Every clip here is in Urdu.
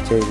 HIV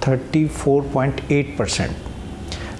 34.8%।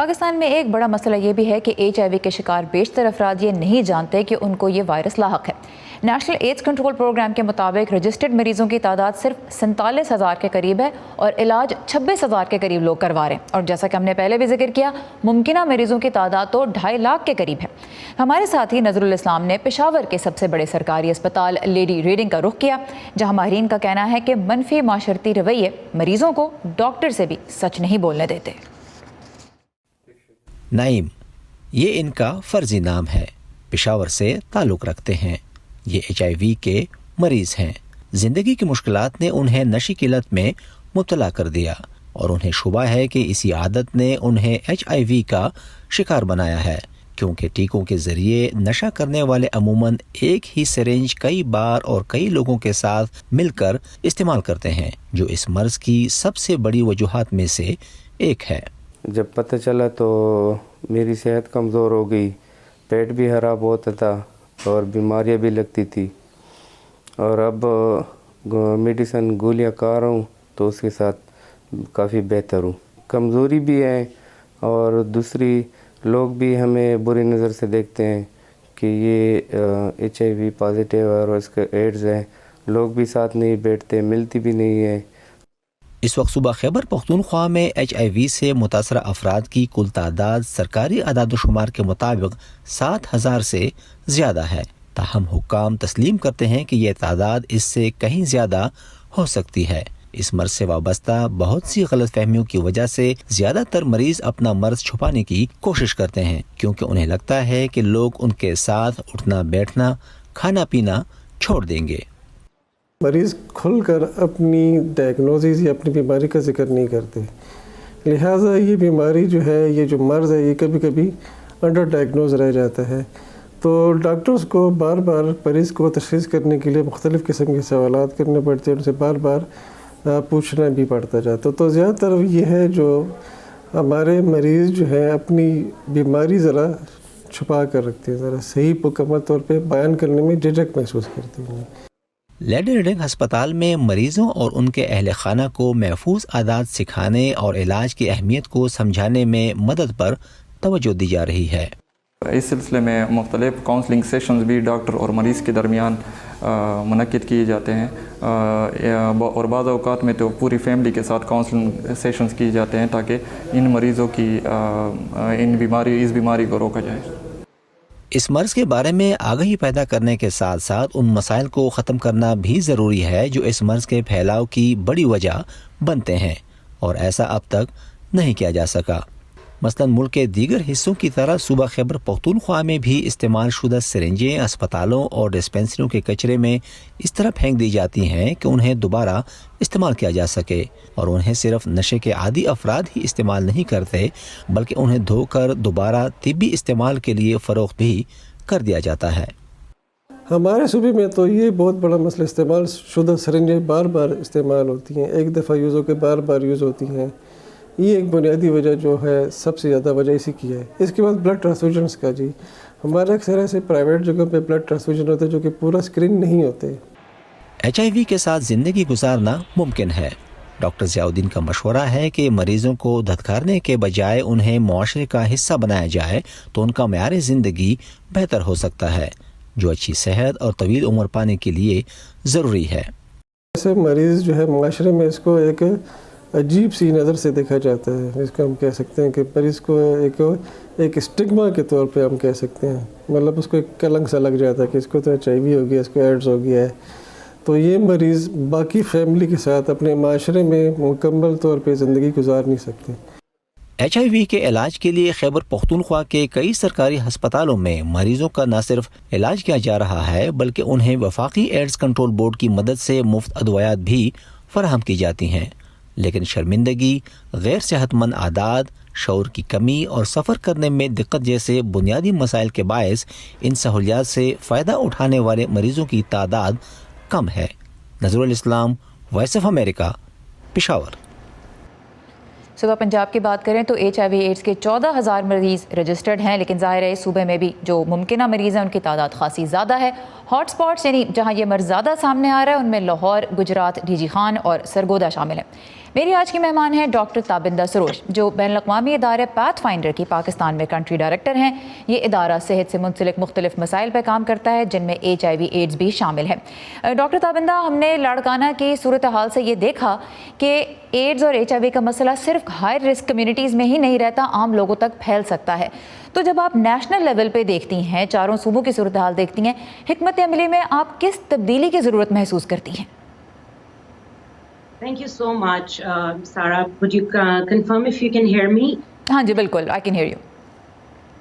پاکستان میں ایک بڑا مسئلہ یہ بھی ہے کہ HIV کے شکار بیشتر افراد یہ نہیں جانتے کہ ان کو یہ وائرس لاحق ہے۔ نیشنل ایڈز کنٹرول پروگرام کے مطابق رجسٹرڈ مریضوں کی تعداد صرف 47,000 کے قریب ہے اور علاج 26,000 کے قریب لوگ کروا رہے ہیں، اور جیسا کہ ہم نے پہلے بھی ذکر کیا ممکنہ مریضوں کی تعداد تو 2.5 لاکھ کے قریب ہے۔ ہمارے ساتھی نظر الاسلام نے پشاور کے سب سے بڑے سرکاری اسپتال لیڈی ریڈنگ کا رخ کیا، جہاں ماہرین کا کہنا ہے کہ منفی معاشرتی رویے مریضوں کو ڈاکٹر سے بھی سچ نہیں بولنے دیتے۔ نعیم، یہ ان کا فرضی نام ہے، پشاور سے تعلق رکھتے ہیں۔ یہ HIV کے مریض ہیں۔ زندگی کی مشکلات نے انہیں نشے کی لت میں مبتلا کر دیا اور انہیں شبہ ہے کہ اسی عادت نے انہیں HIV کا شکار بنایا ہے، کیونکہ ٹیکوں کے ذریعے نشہ کرنے والے عموماً ایک ہی سرنج کئی بار اور کئی لوگوں کے ساتھ مل کر استعمال کرتے ہیں، جو اس مرض کی سب سے بڑی وجوہات میں سے ایک ہے۔ جب پتہ چلا تو میری صحت کمزور ہو گئی، پیٹ بھی خراب ہوتا تھا اور بیماریاں بھی لگتی تھی، اور اب میڈیسن گولیاں کھا رہا ہوں تو اس کے ساتھ کافی بہتر ہوں۔ کمزوری بھی ہے اور دوسری لوگ بھی ہمیں بری نظر سے دیکھتے ہیں کہ یہ HIV پازیٹیو ہے اور اس کا ایڈز ہے، لوگ بھی ساتھ نہیں بیٹھتے، ملتی بھی نہیں ہے۔ اس وقت صوبہ خیبر پختونخوا میں HIV سے متاثرہ افراد کی کل تعداد سرکاری اعداد و شمار کے مطابق 7,000 سے زیادہ ہے، تاہم حکام تسلیم کرتے ہیں کہ یہ تعداد اس سے کہیں زیادہ ہو سکتی ہے۔ اس مرض سے وابستہ بہت سی غلط فہمیوں کی وجہ سے زیادہ تر مریض اپنا مرض چھپانے کی کوشش کرتے ہیں، کیونکہ انہیں لگتا ہے کہ لوگ ان کے ساتھ اٹھنا بیٹھنا کھانا پینا چھوڑ دیں گے۔ مریض کھل کر اپنی ڈائگنوزز یا اپنی بیماری کا ذکر نہیں کرتے، لہٰذا یہ بیماری جو ہے، یہ جو مرض ہے، یہ کبھی کبھی انڈر ڈائگنوز رہ جاتا ہے، تو ڈاکٹرز کو بار بار مریض کو تشخیص کرنے کے لیے مختلف قسم کے سوالات کرنے پڑتے ہیں، ان سے بار بار پوچھنا بھی پڑتا جاتا، تو زیادہ تر یہ ہے جو ہمارے مریض جو ہے اپنی بیماری ذرا چھپا کر رکھتے ہیں، ذرا صحیح مکمل طور پہ بیان کرنے میں جھجک محسوس کرتے ہیں۔ لیڈی ریڈنگ ہسپتال میں مریضوں اور ان کے اہل خانہ کو محفوظ عادات سکھانے اور علاج کی اہمیت کو سمجھانے میں مدد پر توجہ دی جا رہی ہے۔ اس سلسلے میں مختلف کاؤنسلنگ سیشنز بھی ڈاکٹر اور مریض کے درمیان منعقد کیے جاتے ہیں، اور بعض اوقات میں تو پوری فیملی کے ساتھ کاؤنسلنگ سیشنز کیے جاتے ہیں تاکہ ان مریضوں کی اس بیماری کو روکا جائے۔ اس مرض کے بارے میں آگاہی پیدا کرنے کے ساتھ ساتھ ان مسائل کو ختم کرنا بھی ضروری ہے جو اس مرض کے پھیلاؤ کی بڑی وجہ بنتے ہیں، اور ایسا اب تک نہیں کیا جا سکا۔ مثلا ملک کے دیگر حصوں کی طرح صوبہ خیبر پختونخوا میں بھی استعمال شدہ سرنجیں اسپتالوں اور ڈسپنسریوں کے کچرے میں اس طرح پھینک دی جاتی ہیں کہ انہیں دوبارہ استعمال کیا جا سکے، اور انہیں صرف نشے کے عادی افراد ہی استعمال نہیں کرتے بلکہ انہیں دھو کر دوبارہ طبی استعمال کے لیے فروخت بھی کر دیا جاتا ہے۔ ہمارے صوبے میں تو یہ بہت بڑا مسئلہ، استعمال شدہ سرنجیں بار بار استعمال ہوتی ہیں، ایک دفعہ یوز ہو کے بار بار یوز ہوتی ہیں، یہ ایک بنیادی وجہ جو ہے سب سے زیادہ وجہ اسی کی ہے۔ اس کے بعد بلڈ ٹرانسفیوژنس کا، جی ہمارے اکثر ایسے پرائیویٹ جگہوں پہ بلڈ ٹرانسفیوژن ہوتے ہیں جو کہ پورا اسکرین نہیں ہوتے۔ HIV کے ساتھ زندگی گزارنا ممکن ہے۔ ڈاکٹر ضیاء الدین کا مشورہ ہے کہ مریضوں کو دھتکارنے کے بجائے انہیں معاشرے کا حصہ بنایا جائے تو ان کا معیار زندگی بہتر ہو سکتا ہے، جو اچھی صحت اور طویل عمر پانے کے لیے ضروری ہے۔ ایسے مریض جو ہے معاشرے میں اس کو ایک عجیب سی نظر سے دیکھا جاتا ہے، اس کو ہم کہہ سکتے ہیں کہ مریض کو ایک اسٹگما کے طور پہ ہم کہہ سکتے ہیں، مطلب اس کو ایک کلنک سا لگ جاتا ہے کہ اس کو تو HIV ہو گیا، اس کو ایڈز ہو گیا ہے، تو یہ مریض باقی فیملی کے ساتھ اپنے معاشرے میں مکمل طور پہ زندگی گزار نہیں سکتے۔ HIV کے علاج کے لیے خیبر پختونخوا کے کئی سرکاری ہسپتالوں میں مریضوں کا نہ صرف علاج کیا جا رہا ہے بلکہ انہیں وفاقی ایڈز کنٹرول بورڈ کی مدد سے مفت ادویات بھی فراہم کی جاتی ہیں، لیکن شرمندگی، غیر صحت مند عادات، شعور کی کمی اور سفر کرنے میں دقت جیسے بنیادی مسائل کے باعث ان سہولیات سے فائدہ اٹھانے والے مریضوں کی تعداد کم ہے۔ نظر الاسلام، وائس آف امریکہ، پشاور۔ صوبہ پنجاب کی بات کریں تو HIV ایڈز کے 14,000 مریض رجسٹرڈ ہیں، لیکن ظاہر ہے صوبے میں بھی جو ممکنہ مریض ہیں ان کی تعداد خاصی زیادہ ہے۔ ہاٹ سپاٹس یعنی جہاں یہ مرض زیادہ سامنے آ رہا ہے ان میں لاہور، گجرات، ڈی جی خان اور سرگودا شامل ہیں۔ میری آج کی مہمان ہیں ڈاکٹر تابندہ سروش، جو بین الاقوامی ادارے پیتھ فائنڈر کی پاکستان میں کنٹری ڈائریکٹر ہیں۔ یہ ادارہ صحت سے منسلک مختلف مسائل پہ کام کرتا ہے، جن میں HIV ایڈز بھی شامل ہے۔ ڈاکٹر تابندہ، ہم نے لاڑکانہ کی صورتحال سے یہ دیکھا کہ ایڈز اور HIV کا مسئلہ صرف ہائی رسک کمیونٹیز میں ہی نہیں رہتا، عام لوگوں تک پھیل سکتا ہے۔ تو جب آپ نیشنل لیول پہ دیکھتی ہیں، چاروں صوبوں کی صورتحال دیکھتی ہیں، حکمت عملی میں آپ کس تبدیلی کی ضرورت محسوس کرتی ہیں؟ Thank you so much, Sarah. Could you confirm if you can hear me? ہاں جی بالکل، I can hear you.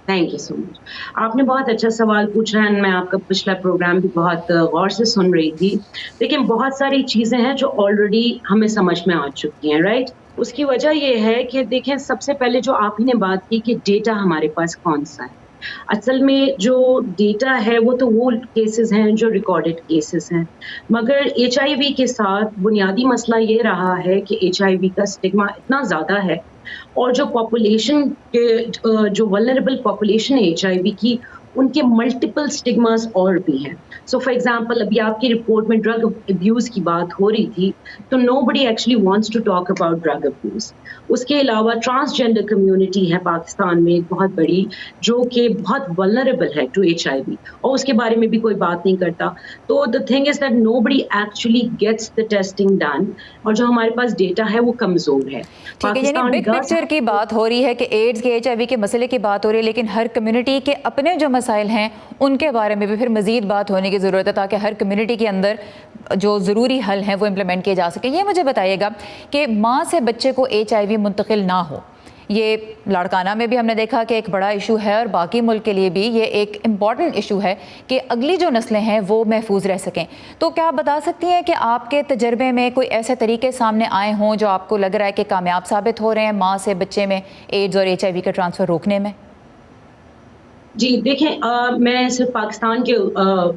Thank you so much. آپ نے بہت اچھا سوال پوچھا ہے، میں آپ کا پچھلا پروگرام بھی بہت غور سے سن رہی تھی۔ لیکن بہت ساری چیزیں ہیں جو آلریڈی ہمیں سمجھ میں آ چکی ہیں، رائٹ؟ اس کی وجہ یہ ہے کہ دیکھیں، سب سے پہلے جو آپ ہی نے بات کی کہ ڈیٹا ہمارے پاس کون سا ہے۔ اصل میں جو ڈیٹا ہے وہ تو وہ کیسز ہیں جو ریکارڈڈ کیسز ہیں، مگر HIV کے ساتھ بنیادی مسئلہ یہ رہا ہے کہ HIV کا اسٹگما اتنا زیادہ ہے، اور جو پاپولیشن جو ولنریبل پاپولیشن ہے HIV کی، ان کے ملٹیپل اسٹگماز اور بھی ہیں۔ سو فار ایگزامپل، ابھی آپ کی رپورٹ میں ڈرگ ابیوز کی بات ہو رہی تھی، تو nobody actually wants to talk about drug abuse. اس کے علاوہ ٹرانسجینڈر کمیونٹی ہے پاکستان میں ایک بہت بڑی، جو کہ بہت ولنریبل ہے ٹو HIV، اور اس کے بارے میں بھی کوئی بات نہیں کرتا۔ تو the thing is that nobody actually gets the testing done, اور جو ہمارے پاس ڈیٹا ہے وہ کمزور ہے۔ یعنی بگ پکچر کی بات ہو رہی ہے کہ ایڈز کے HIV کے مسئلے کی بات ہو رہی ہے، لیکن ہر کمیونٹی کے اپنے جو مسائل ہیں ان کے بارے میں بھی پھر مزید بات ہونے کی ضرورت ہے، تاکہ ہر کمیونٹی کے اندر جو ضروری حل ہیں وہ امپلیمنٹ کیے جا سکیں۔ یہ مجھے بتائیے گا کہ ماں سے بچے کو HIV منتقل نہ ہو، یہ لاڑکانہ میں بھی ہم نے دیکھا کہ ایک بڑا ایشو ہے، اور باقی ملک کے لیے بھی یہ ایک امپورٹنٹ ایشو ہے کہ اگلی جو نسلیں ہیں وہ محفوظ رہ سکیں۔ تو کیا آپ بتا سکتی ہیں کہ آپ کے تجربے میں کوئی ایسے طریقے سامنے آئے ہوں جو آپ کو لگ رہا ہے کہ کامیاب ثابت ہو رہے ہیں ماں سے بچے میں ایڈز اور HIV کا ٹرانسفر روکنے میں؟ جی دیکھیں، میں صرف پاکستان کے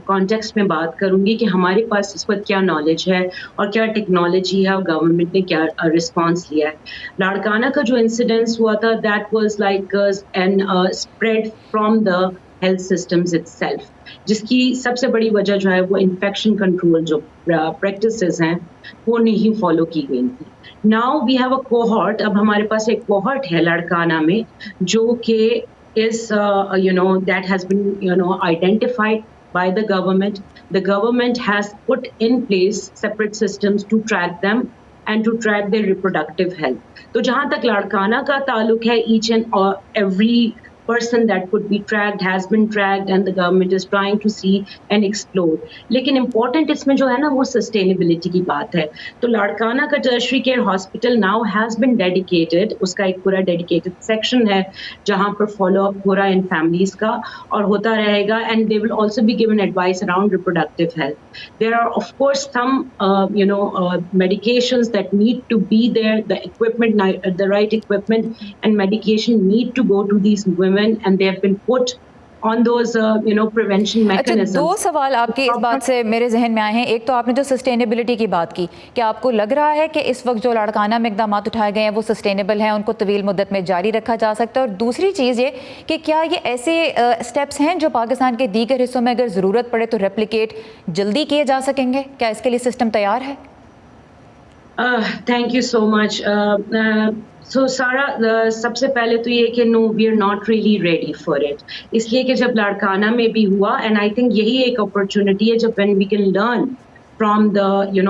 کانٹیکسٹ میں بات کروں گی کہ ہمارے پاس اس وقت کیا نالج ہے اور کیا ٹیکنالوجی ہے، اور گورنمنٹ نے کیا رسپانس لیا ہے۔ لاڑکانہ کا جو انسیڈنس ہوا تھا، that was like an spread from the health systems it self, جس کی سب سے بڑی وجہ جو ہے وہ انفیکشن کنٹرول جو پریکٹسز ہیں وہ نہیں فالو کی گئی تھی۔ ناؤ وی ہیو اے کوہارٹ، اب ہمارے پاس ایک کوہارٹ ہے لاڑکانہ میں جو کہ is that has been identified by the government. The government has put in place separate systems to track them and to track their reproductive health. تو جہاں تک لاڑکانہ کا تعلق ہے، each and every person that could be tracked has been tracked, and the government is trying to see and explore. لیکن امپورٹنٹ اس میں جو ہے نا وہ سسٹینیبلٹی کی بات ہے۔ تو لاڑکانہ کا tertiary care hospital now has been dedicated, اس کا ایک پورا ڈیڈیکیٹڈ سیکشن ہے جہاں پر فالو اپ ہو رہا ہے ان فیملیز کا، اور ہوتا رہے گا، and they will also be given advice around reproductive health. There are of course some medications that need to be there, the equipment, the right equipment and medication need to go to these women, and they have been put on those prevention mechanisms. دو سوال آپ کی اس بات سے میرے ذہن میں آئے ہیں۔ ایک تو آپ نے جو سسٹینیبلٹی کی بات کی، کہ آپ کو لگ رہا ہے کہ اس وقت جو لاڑکانہ میں اقدامات اٹھائے گئے ہیں وہ سسٹینیبل ہیں، ان کو طویل مدت میں جاری رکھا جا سکتا ہے، اور دوسری چیز یہ کہ کیا یہ ایسے اسٹیپس ہیں جو پاکستان کے دیگر حصوں میں اگر ضرورت پڑے تو ریپلیکیٹ جلدی کیے جا سکیں گے؟ کیا اس کے لیے سسٹم تیار ہے؟ تھینک یو سو مچ۔ سو سارا، سب سے پہلے تو یہ کہ no we are not really ready for it, اس لیے کہ جب لاڑکانہ میں بھی ہوا، اینڈ آئی تھنک یہی ایک اپرچونٹی ہے جب when we can learn from the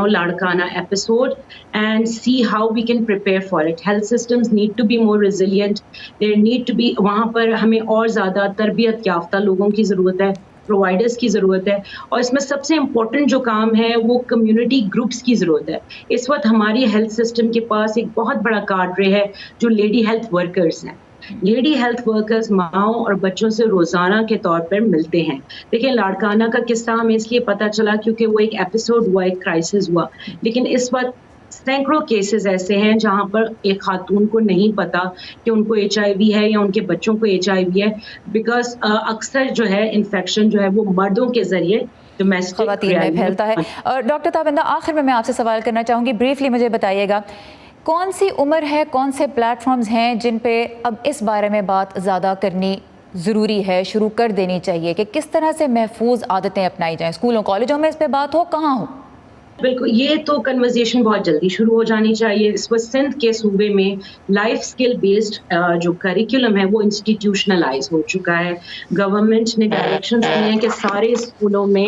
Ladkana episode and see how we can prepare for it. Health systems need to be more resilient. There need to be وہاں پر ہمیں اور زیادہ تربیت یافتہ لوگوں کی ضرورت ہے، پرووائڈرس کی ضرورت ہے، اور اس میں سب سے امپورٹنٹ جو کام ہے وہ کمیونٹی گروپس کی ضرورت ہے۔ اس وقت ہماری ہیلتھ سسٹم کے پاس ایک بہت بڑا کاڈرے ہے جو لیڈی ہیلتھ ورکرز ہیں۔ لیڈی ہیلتھ ورکرز ماؤں اور بچوں سے روزانہ کے طور پر ملتے ہیں۔ دیکھیں، لاڑکانہ کا قصہ ہمیں اس لیے پتہ چلا کیونکہ وہ ایک ایپیسوڈ ہوا، ایک کرائسس ہوا، لیکن اس وقت سینکڑوں کیسز ایسے ہیں جہاں پر ایک خاتون کو نہیں پتا کہ ان کو HIV ہے یا ان کے بچوں کو HIV ہے، بیکاز اکثر جو ہے انفیکشن جو ہے وہ مردوں کے ذریعے خواتین میں پھیلتا ہے۔ اور ڈاکٹر تابندہ، آخر میں آپ سے سوال کرنا چاہوں گی، بریفلی مجھے بتائیے گا کون سی عمر ہے، کون سے پلیٹ فارمز ہیں جن پہ اب اس بارے میں بات زیادہ کرنی ضروری ہے، شروع کر دینی چاہیے کہ کس طرح سے محفوظ عادتیں اپنائی جائیں؟ اسکولوں کالجوں میں اس پہ بات ہو، کہاں ہو؟ بالکل, یہ تو کنورزیشن بہت جلدی شروع ہو جانی چاہیے. اس وقت سندھ کے صوبے میں لائف اسکل بیسڈ جو کریکولم ہے وہ انسٹیٹیوشنلائز ہو چکا ہے. گورنمنٹ نے ڈائریکشنز دی ہیں کہ سارے اسکولوں میں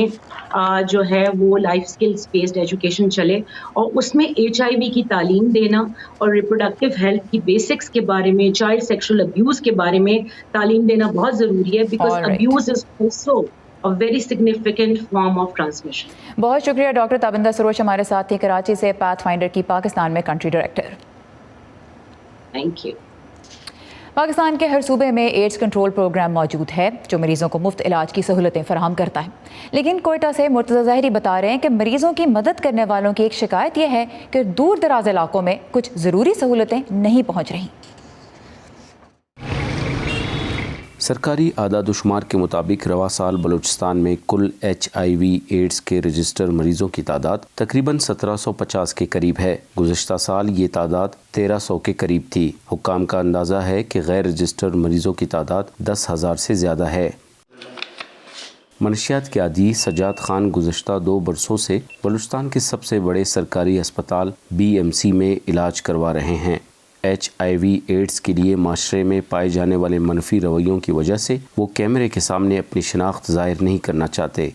جو ہے وہ لائف اسکلز بیسڈ ایجوکیشن چلے, اور اس میں HIV کی تعلیم دینا اور ریپروڈکٹیو ہیلتھ کی بیسکس کے بارے میں, چائلڈ سیکشل ابیوز کے بارے میں تعلیم دینا بہت ضروری ہے, because abuse is also a very significant form of transmission. بہت شکریہ ڈاکٹر تابندہ سروش ہمارے ساتھ تھی کراچی سے, پاتھ فائنڈر کی پاکستان میں country director. Thank you. Pakistan کے ہر صوبے میں ایڈز کنٹرول پروگرام موجود ہے جو مریضوں کو مفت علاج کی سہولتیں فراہم کرتا ہے, لیکن کوئٹہ سے مرتضی ظاہری بتا رہے ہیں کہ مریضوں کی مدد کرنے والوں کی ایک شکایت یہ ہے کہ دور دراز علاقوں میں کچھ ضروری سہولتیں نہیں پہنچ رہیں. سرکاری اعداد و شمار کے مطابق رواں سال بلوچستان میں کل HIV ایڈز کے رجسٹر مریضوں کی تعداد تقریباً 1750 کے قریب ہے. گزشتہ سال یہ تعداد 1300 کے قریب تھی. حکام کا اندازہ ہے کہ غیر رجسٹر مریضوں کی تعداد 10,000 سے زیادہ ہے. منشیات کے عادی سجاد خان گزشتہ 2 برسوں سے بلوچستان کے سب سے بڑے سرکاری اسپتال BMC میں علاج کروا رہے ہیں. HIV ایڈز کے لیے معاشرے میں پائے جانے والے منفی رویوں کی وجہ سے وہ کیمرے کے سامنے اپنی شناخت ظاہر نہیں کرنا چاہتے.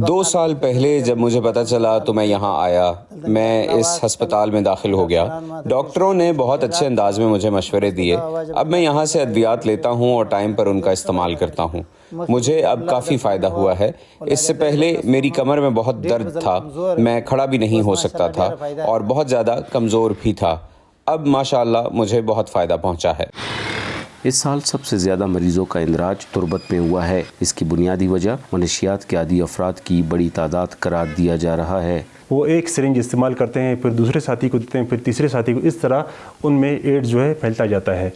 2 سال پہلے جب مجھے پتہ چلا تو میں یہاں آیا. میں اس ہسپتال میں داخل ہو گیا. ڈاکٹروں نے بہت اچھے انداز میں مجھے مشورے دیے. اب میں یہاں سے ادویات لیتا ہوں اور ٹائم پر ان کا استعمال کرتا ہوں. مجھے اب کافی فائدہ ہوا ہے. اس سے پہلے میری کمر میں بہت درد تھا, میں کھڑا بھی نہیں ہو سکتا تھا اور بہت زیادہ کمزور بھی تھا. اب ماشاءاللہ مجھے بہت فائدہ پہنچا ہے. اس سال سب سے زیادہ مریضوں کا اندراج تربت میں ہوا ہے. اس کی بنیادی وجہ منشیات کے عادی افراد کی بڑی تعداد قرار دیا جا رہا ہے. وہ ایک سرنج استعمال کرتے ہیں, پھر دوسرے ساتھی کو دیتے ہیں, پھر تیسرے ساتھی کو, اس طرح ان میں ایڈز جو ہے پھیلتا جاتا ہے.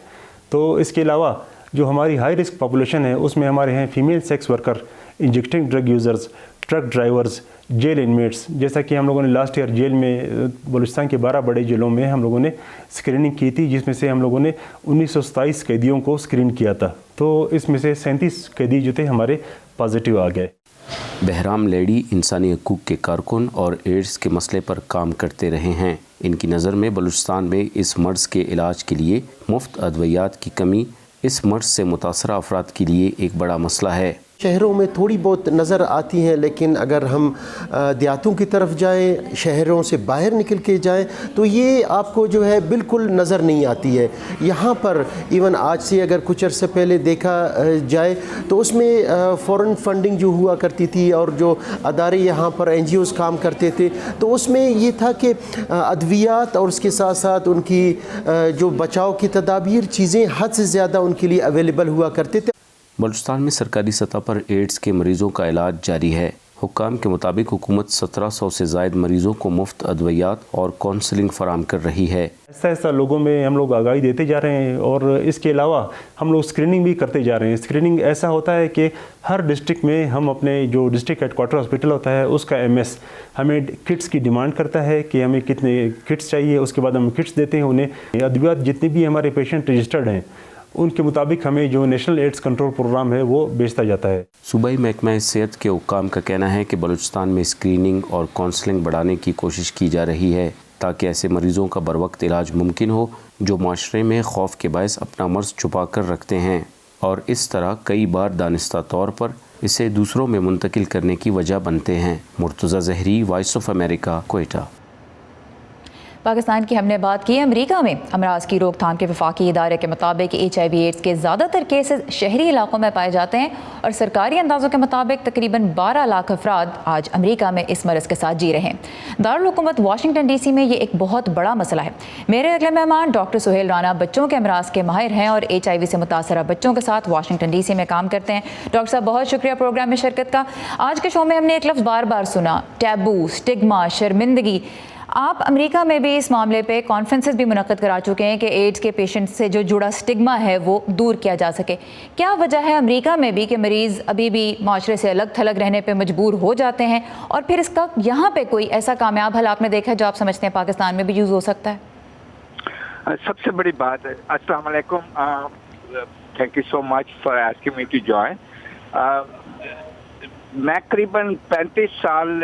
تو اس کے علاوہ جو ہماری ہائی رسک پاپولیشن ہے اس میں ہمارے ہیں female sex worker, injecting drug users, truck drivers, jail inmates. جیسا کہ ہم لوگوں نے لاسٹ ایئر جیل میں بلوچستان کے 12 بڑے جیلوں میں ہم لوگوں نے اسکریننگ کی تھی, جس میں سے ہم لوگوں نے 1927 قیدیوں کو اسکرین کیا تھا. تو اس میں سے 37 قیدی جو تھے ہمارے پازیٹیو آ گئے. بہرام لیڈی انسانی حقوق کے کارکن اور ایڈز کے مسئلے پر کام کرتے رہے ہیں. ان کی نظر میں بلوچستان میں اس مرض کے علاج کے لیے مفت ادویات کی کمی اس مرض سے متاثرہ افراد کے لیے ایک بڑا مسئلہ ہے. شہروں میں تھوڑی بہت نظر آتی ہیں, لیکن اگر ہم دیہاتوں کی طرف جائیں, شہروں سے باہر نکل کے جائیں تو یہ آپ کو جو ہے بالکل نظر نہیں آتی ہے. یہاں پر ایون آج سے اگر کچھ عرصے پہلے دیکھا جائے تو اس میں فورن فنڈنگ جو ہوا کرتی تھی اور جو ادارے یہاں پر NGOs کام کرتے تھے, تو اس میں یہ تھا کہ ادویات اور اس کے ساتھ ساتھ ان کی جو بچاؤ کی تدابیر چیزیں حد سے زیادہ ان کے لیے اویلیبل ہوا کرتے تھے. بلوچستان میں سرکاری سطح پر ایڈز کے مریضوں کا علاج جاری ہے. حکام کے مطابق حکومت 1700 سے زائد مریضوں کو مفت ادویات اور کونسلنگ فراہم کر رہی ہے. ایسا ایسا لوگوں میں ہم لوگ آگاہی دیتے جا رہے ہیں, اور اس کے علاوہ ہم لوگ اسکریننگ بھی کرتے جا رہے ہیں. اسکریننگ ایسا ہوتا ہے کہ ہر ڈسٹرکٹ میں ہم اپنے جو ڈسٹرکٹ ہیڈ کوارٹر ہاسپٹل ہوتا ہے اس کا MS ہمیں کٹس کی ڈیمانڈ کرتا ہے کہ ہمیں کتنے کٹس چاہیے. اس کے بعد ہم کٹس دیتے ہیں انہیں. ادویات جتنے بھی ہمارے پیشنٹ رجسٹرڈ ہیں ان کے مطابق ہمیں جو نیشنل ایڈز کنٹرول پروگرام ہے وہ بیچتا جاتا ہے. صوبائی محکمہ صحت کے حکام کا کہنا ہے کہ بلوچستان میں اسکریننگ اور کونسلنگ بڑھانے کی کوشش کی جا رہی ہے تاکہ ایسے مریضوں کا بروقت علاج ممکن ہو جو معاشرے میں خوف کے باعث اپنا مرض چھپا کر رکھتے ہیں, اور اس طرح کئی بار دانستہ طور پر اسے دوسروں میں منتقل کرنے کی وجہ بنتے ہیں. Murtaza Zahiri, voice of America, Quetta. Pakistan کی ہم نے بات کی. امریکہ میں امراض کی روک تھام کے وفاقی ادارے کے مطابق HIV ایڈز کے زیادہ تر کیسز شہری علاقوں میں پائے جاتے ہیں, اور سرکاری اندازوں کے مطابق تقریباً 12 لاکھ افراد آج امریکہ میں اس مرض کے ساتھ جی رہے ہیں. دارالحکومت واشنگٹن DC میں یہ ایک بہت بڑا مسئلہ ہے. میرے اگلے مہمان ڈاکٹر سہیل رانا بچوں کے امراض کے ماہر ہیں اور HIV سے متاثرہ بچوں کے ساتھ واشنگٹن DC میں کام کرتے ہیں. ڈاکٹر صاحب بہت شکریہ پروگرام میں شرکت کا. آج کے شو میں ہم نے ایک لفظ بار بار سنا, ٹیبو, سٹگما, شرمندگی. آپ امریکہ میں بھی اس معاملے پہ کانفرنسز بھی منعقد کرا چکے ہیں کہ ایڈز کے پیشنٹ سے جو جڑا سٹگما ہے وہ دور کیا جا سکے. کیا وجہ ہے امریکہ میں بھی کہ مریض ابھی بھی معاشرے سے الگ تھلگ رہنے پہ مجبور ہو جاتے ہیں, اور پھر اس کا یہاں پہ کوئی ایسا کامیاب حل آپ نے دیکھا جو آپ سمجھتے ہیں پاکستان میں بھی یوز ہو سکتا ہے؟ سب سے بڑی بات ہے, السلام علیکم, thank you so much for asking me to join. میں قریباً 35 سال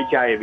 HIV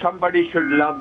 somebody should love